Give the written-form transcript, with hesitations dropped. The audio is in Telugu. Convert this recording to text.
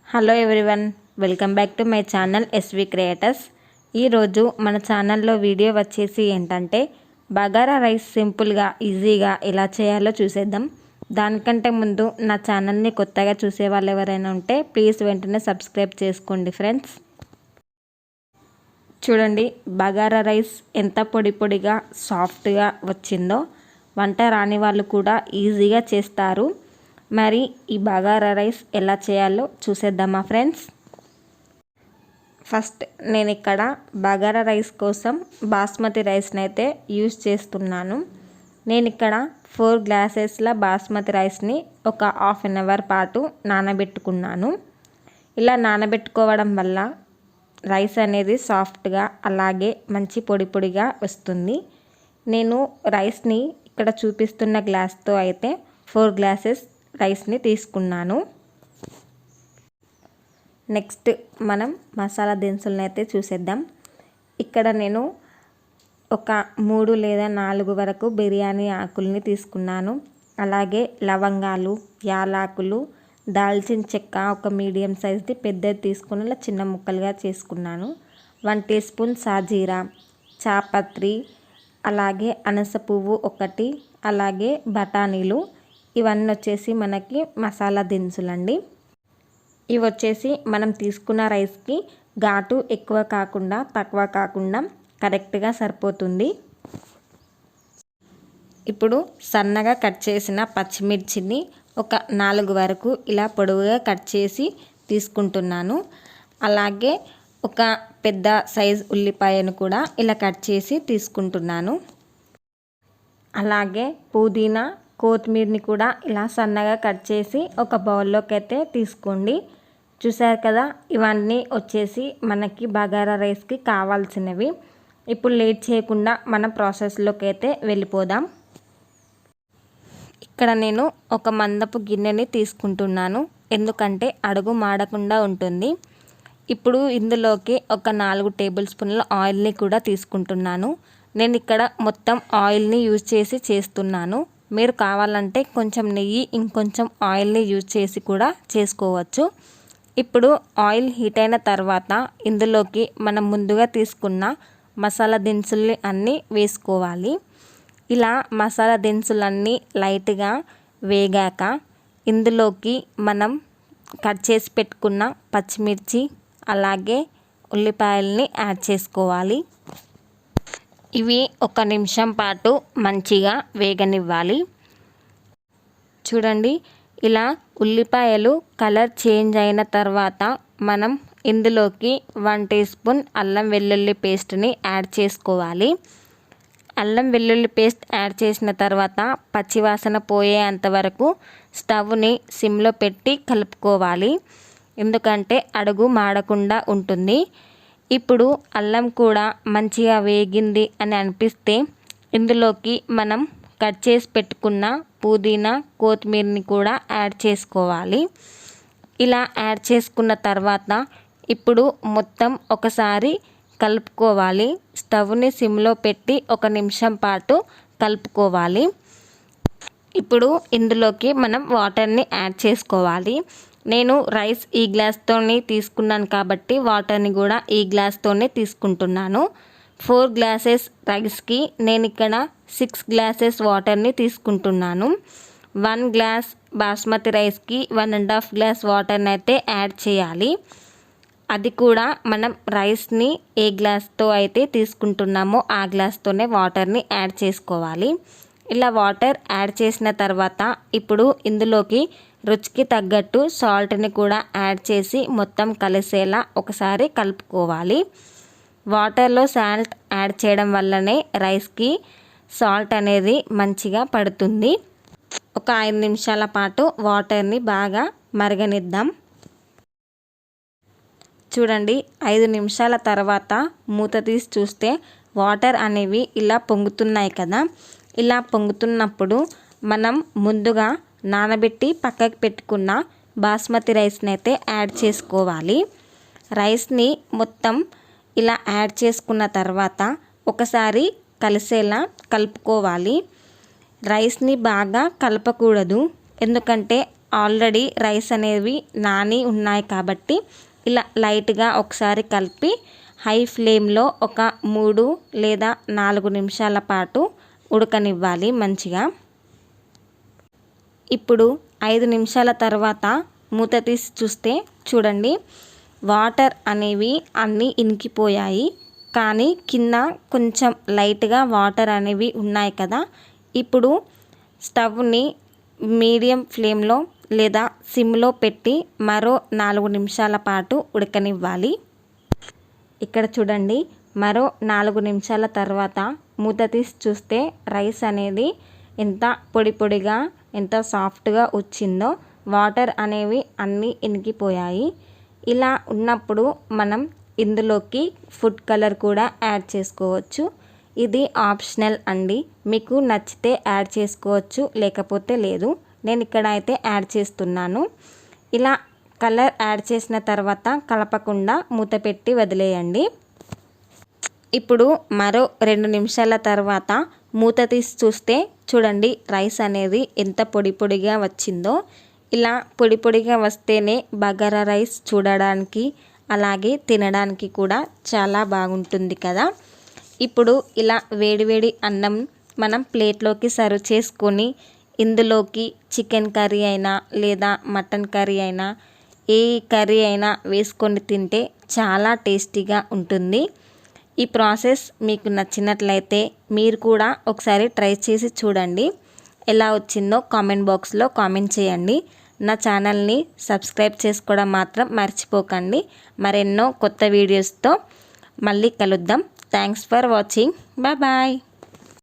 Hello everyone, welcome back to my channel SV creators. ఈరోజు మన ఛానల్లో వీడియో వచ్చేసి ఏంటంటే బగారా రైస్ సింపుల్గా ఈజీగా ఎలా చేయాలో చూసేద్దాం. దానికంటే ముందు నా ఛానల్ని కొత్తగా చూసే వాళ్ళు ఎవరైనా ఉంటే ప్లీజ్ వెంటనే సబ్స్క్రైబ్ చేసుకోండి ఫ్రెండ్స్. చూడండి, బగారా రైస్ ఎంత పొడి పొడిగా సాఫ్ట్గా వచ్చిందో. వంట రాని వాళ్ళు కూడా ఈజీగా చేస్తారు. మరి ఈ బగారా రైస్ ఎలా చేయాలో చూసేద్దామా ఫ్రెండ్స్. ఫస్ట్ నేను ఇక్కడ బగారా రైస్ కోసం బాస్మతి రైస్ని అయితే యూజ్ చేస్తున్నాను. నేను ఇక్కడ 4 గ్లాసెస్ల బాస్మతి రైస్ని ఒక హాఫ్ అన్ అవర్ పాటు నానబెట్టుకున్నాను. ఇలా నానబెట్టుకోవడం వల్ల రైస్ అనేది సాఫ్ట్గా అలాగే మంచి పొడి పొడిగా వస్తుంది. నేను రైస్ని ఇక్కడ చూపిస్తున్న గ్లాస్తో అయితే 4 గ్లాసెస్ రైస్ని తీసుకున్నాను. నెక్స్ట్ మనం మసాలా దినుసులను అయితే చూసేద్దాం. ఇక్కడ నేను ఒక 3 లేదా 4 వరకు బిర్యానీ ఆకుల్ని తీసుకున్నాను. అలాగే లవంగాలు, యాలకులు, దాల్చిన చెక్క ఒక మీడియం సైజ్ది పెద్దది తీసుకుని ఇలా చిన్న ముక్కలుగా చేసుకున్నాను. 1 టీ స్పూన్ సాజీరా, చాపత్రి, అలాగే అనస పువ్వు ఒకటి, అలాగే బఠానీలు. ఇవన్నీ వచ్చేసి మనకి మసాలా దినుసులండి. ఇవి వచ్చేసి మనం తీసుకున్న రైస్కి ఘాటు ఎక్కువ కాకుండా తక్కువ కాకుండా కరెక్ట్గా సరిపోతుంది. ఇప్పుడు సన్నగా కట్ చేసిన పచ్చిమిర్చిని ఒక 4 వరకు ఇలా పొడవుగా కట్ చేసి తీసుకుంటున్నాను. అలాగే ఒక పెద్ద సైజ్ ఉల్లిపాయను కూడా ఇలా కట్ చేసి తీసుకుంటున్నాను. అలాగే పుదీనా, కొత్తిమీరని కూడా ఇలా సన్నగా కట్ చేసి ఒక బౌల్లోకి అయితే తీసుకోండి. చూసారు కదా, ఇవన్నీ వచ్చేసి మనకి బగారా రైస్కి కావాల్సినవి. ఇప్పుడు లేట్ చేయకుండా మన ప్రాసెస్లోకి అయితే వెళ్ళిపోదాం. ఇక్కడ నేను ఒక మందపు గిన్నెని తీసుకుంటున్నాను, ఎందుకంటే అడుగు మాడకుండా ఉంటుంది. ఇప్పుడు ఇందులోకి ఒక 4 టేబుల్ స్పూన్ల ఆయిల్ని కూడా తీసుకుంటున్నాను. నేను ఇక్కడ మొత్తం ఆయిల్ని యూజ్ చేసి చేస్తున్నాను. మీరు కావాలంటే కొంచెం నెయ్యి ఇంకొంచెం ఆయిల్ని యూజ్ చేసి కూడా చేసుకోవచ్చు. ఇప్పుడు ఆయిల్ హీట్ అయిన తర్వాత ఇందులోకి మనం ముందుగా తీసుకున్న మసాలా దినుసుల్ని అన్నీ వేసుకోవాలి. ఇలా మసాలా దినుసులన్నీ లైట్గా వేగాక ఇందులోకి మనం కట్ చేసి పెట్టుకున్న పచ్చిమిర్చి అలాగే ఉల్లిపాయల్ని యాడ్ చేసుకోవాలి. ఇవి 1 నిమిషం పాటు మంచిగా వేగనివ్వాలి. చూడండి, ఇలా ఉల్లిపాయలు కలర్ చేంజ్ అయిన తర్వాత మనం ఇందులోకి 1 టీ స్పూన్ అల్లం వెల్లుల్లి పేస్ట్ని యాడ్ చేసుకోవాలి. అల్లం వెల్లుల్లి పేస్ట్ యాడ్ చేసిన తర్వాత పచ్చివాసన పోయేంత వరకు స్టవ్ని సిమ్లో పెట్టి కలుపుకోవాలి, ఎందుకంటే అడుగు మాడకుండా ఉంటుంది. ఇప్పుడు అల్లం కూడా మంచిగా వేగింది అని అనిపిస్తే ఇందులోకి మనం కట్ చేసి పెట్టుకున్న పుదీనా, కొత్తిమీరని కూడా యాడ్ చేసుకోవాలి. ఇలా యాడ్ చేసుకున్న తర్వాత ఇప్పుడు మొత్తం ఒకసారి కలుపుకోవాలి. స్టవ్ని సిమ్లో పెట్టి 1 నిమిషం పాటు కలుపుకోవాలి. ఇప్పుడు ఇందులోకి మనం వాటర్ని యాడ్ చేసుకోవాలి. నేను రైస్ ఈ గ్లాస్తోనే తీసుకున్నాను కాబట్టి వాటర్ని కూడా ఈ గ్లాస్తోనే తీసుకుంటున్నాను. 4 గ్లాసెస్ రైస్కి నేను ఇక్కడ 6 గ్లాసెస్ వాటర్ని తీసుకుంటున్నాను. 1 గ్లాస్ బాస్మతి రైస్కి 1.5 గ్లాస్ వాటర్ని అయితే యాడ్ చేయాలి. అది కూడా మనం రైస్ని ఏ గ్లాస్తో అయితే తీసుకుంటున్నామో ఆ గ్లాస్తోనే వాటర్ని యాడ్ చేసుకోవాలి. ఇలా వాటర్ యాడ్ చేసిన తర్వాత ఇప్పుడు ఇందులోకి రుచికి తగ్గట్టు సాల్ట్ని కూడా యాడ్ చేసి మొత్తం కలిసేలా ఒకసారి కలుపుకోవాలి. వాటర్లో సాల్ట్ యాడ్ చేయడం వల్లనే రైస్కి సాల్ట్ అనేది మంచిగా పడుతుంది. ఒక 5 నిమిషాల పాటు వాటర్ని బాగా మరగనిద్దాం. చూడండి, 5 నిమిషాల తర్వాత మూత తీసి చూస్తే వాటర్ అనేవి ఇలా పొంగుతున్నాయి కదా. ఇలా పొంగుతున్నప్పుడు మనం ముందుగా నానబెట్టి పక్కకు పెట్టుకున్న బాస్మతి రైస్ని అయితే యాడ్ చేసుకోవాలి. రైస్ని మొత్తం ఇలా యాడ్ చేసుకున్న తర్వాత ఒకసారి కలిసేలా కలుపుకోవాలి. రైస్ని బాగా కలపకూడదు, ఎందుకంటే ఆల్రెడీ రైస్ అనేవి నాని ఉన్నాయి కాబట్టి ఇలా లైట్గా ఒకసారి కలిపి హై ఫ్లేమ్లో ఒక 3 లేదా 4 నిమిషాల పాటు ఉడకనివ్వాలి మంచిగా. ఇప్పుడు 5 నిమిషాల తర్వాత మూత తీసి చూస్తే చూడండి, వాటర్ అనేవి అన్నీ ఇంకిపోయాయి, కానీ కింద కొంచెం లైట్గా వాటర్ అనేవి ఉన్నాయి కదా. ఇప్పుడు స్టవ్ని మీడియం ఫ్లేమ్లో లేదా సిమ్లో పెట్టి మరో 4 నిమిషాల పాటు ఉడకనివ్వాలి. ఇక్కడ చూడండి, మరో 4 నిమిషాల తర్వాత మూత తీసి చూస్తే రైస్ అనేది ఎంత పొడి పొడిగా ఎంత సాఫ్ట్గా వచ్చిందో, వాటర్ అనేవి అన్నీ ఇంకిపోయాయి. ఇలా ఉన్నప్పుడు మనం ఇందులోకి ఫుడ్ కలర్ కూడా యాడ్ చేసుకోవచ్చు. ఇది ఆప్షనల్ అండి, మీకు నచ్చితే యాడ్ చేసుకోవచ్చు, లేకపోతే లేదు. నేను ఇక్కడ అయితే యాడ్ చేస్తున్నాను. ఇలా కలర్ యాడ్ చేసిన తర్వాత కలపకుండా మూత పెట్టి వదిలేయండి. ఇప్పుడు మరో 2 నిమిషాల తర్వాత మూత తీసి చూస్తే చూడండి, రైస్ అనేది ఎంత పొడి పొడిగా వచ్చిందో. ఇలా పొడి పొడిగా వస్తేనే బగారా రైస్ చూడడానికి అలాగే తినడానికి కూడా చాలా బాగుంటుంది కదా. ఇప్పుడు ఇలా వేడివేడి అన్నం మనం ప్లేట్లోకి సర్వ్ చేసుకొని ఇందులోకి చికెన్ కర్రీ అయినా లేదా మటన్ కర్రీ అయినా ఏ కర్రీ అయినా వేసుకొని తింటే చాలా టేస్టీగా ఉంటుంది. ఈ ప్రాసెస్ మీకు నచ్చినట్లయితే మీరు కూడా ఒకసారి ట్రై చేసి చూడండి. ఎలా వచ్చిందో కామెంట్ బాక్స్లో కామెంట్ చేయండి. నా ఛానల్ని సబ్స్క్రైబ్ చేసుకోవడం మాత్రం మర్చిపోకండి. మరెన్నో కొత్త వీడియోస్తో మళ్ళీ కలుద్దాం. Thanks for watching. బాయ్.